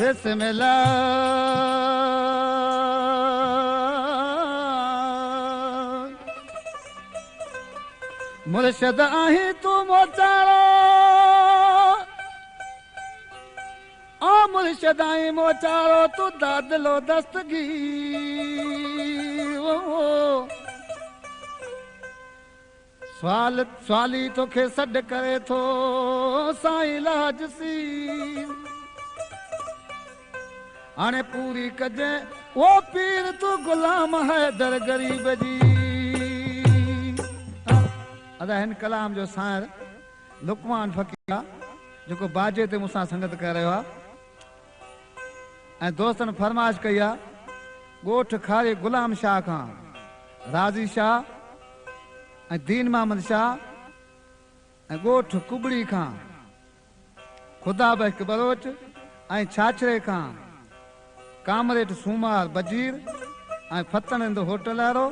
बिस्मिल्लाह मुर्शद आही तू मोचारो ओ मुर्शद आई मोचारो तू दादलो दस्तगीर स्वाली तोखे सॾ करे थो साईं लाजसी हाणे पूरी कजे वो पीर तू गुलाम हैदर गरीब जी अदा हिन कलाम जो सार लुकमान फ़कीर जो बाजे ते मूंसां संगत करे रहियो आहे ऐं दोस्तन फरमाइश कई आहे ॻोठ खारे गुलाम शाह खां राज़ी शाह ऐं दीन मोहम्मद शाह ऐं ॻोठ कुबड़ी खां खुदा बख्श बलोच ऐं छाछरे खां कामरेट सूमार बजीर ऐं फतनंद होटल वारो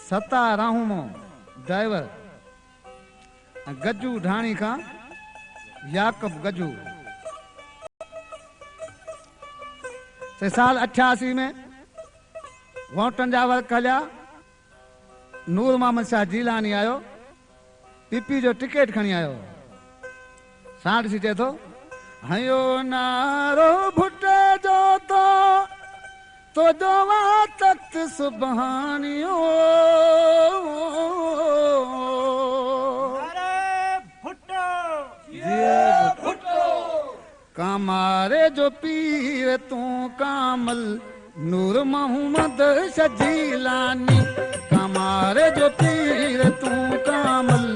सता राहूमो ड्राइवर ऐं गजू ढाणी खां याकब गजू से साल 88 में वोटन जा वर्क हलिया नूर मोहम्मद शाह जीलानी आयो पीपी जो टिकट खणी आयो साण ॾिसी चए थो हयो नारो भुटे जो तो जो तख्त सुबहानियो कामारे जो पीर तू कामल नूर मोहम्मद शजीलानी कामारे जो पीर तू कामल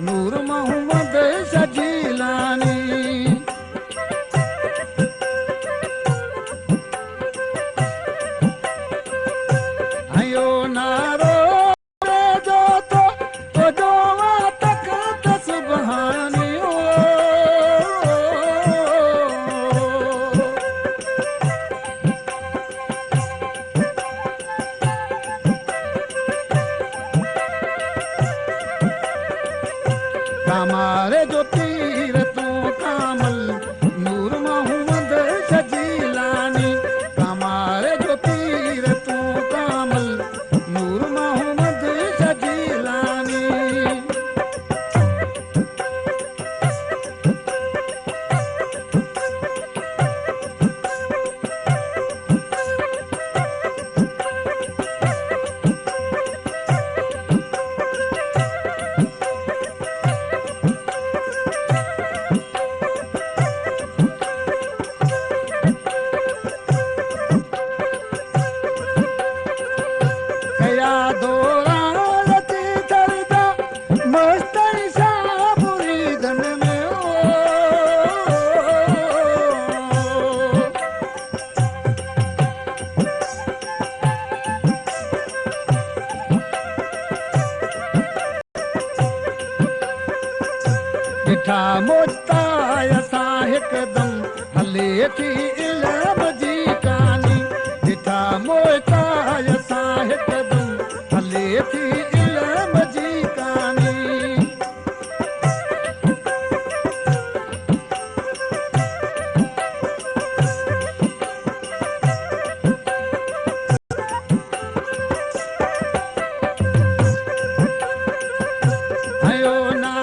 नूर मोहम्मद शजीलानी हयो नारो जो तो जो तख्त सुबहानियो हमारे जो पीर तू कामल नूर मोहम्मद शजीलानी हमारे जो पीर तू कामल नूर मोहम्मद शजीलानी ॾिठा मोताय सां हिकदम हले थी इल्म जी कानी ॾिठा मोताय सां हिकदम हले थी इल्म जी कानी हयो ना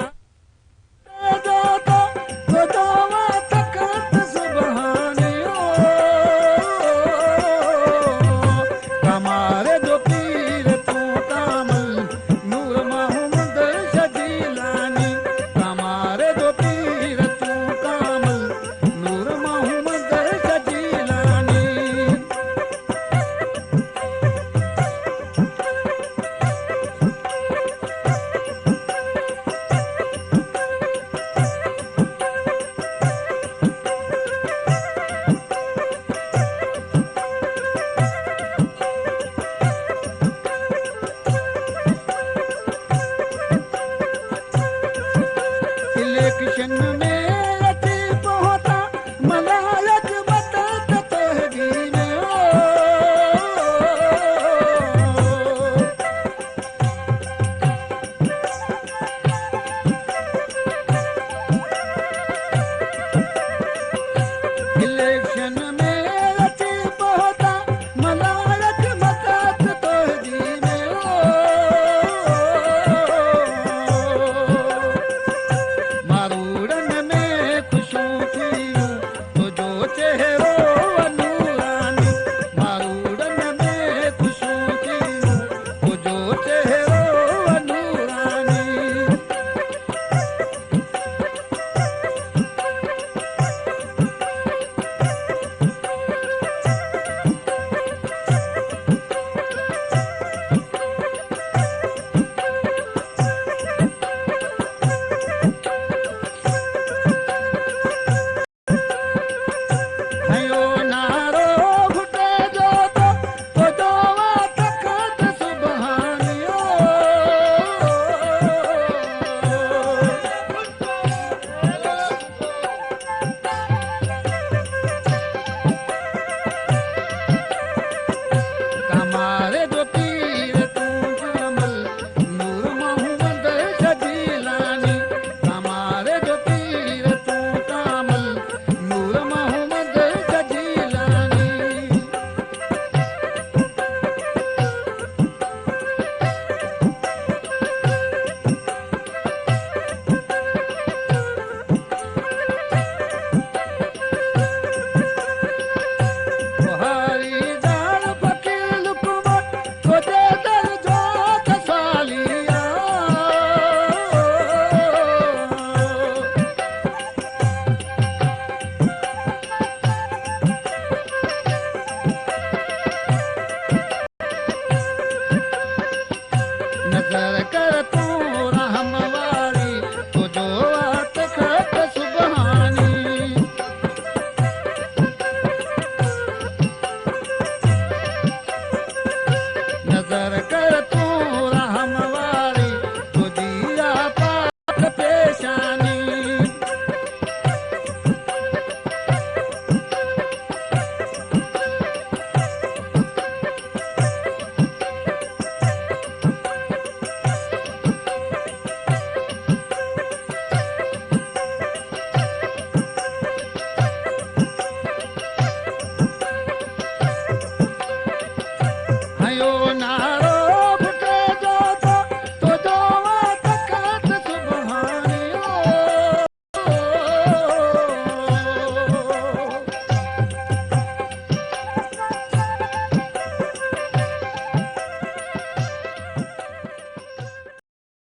इलेक्शन में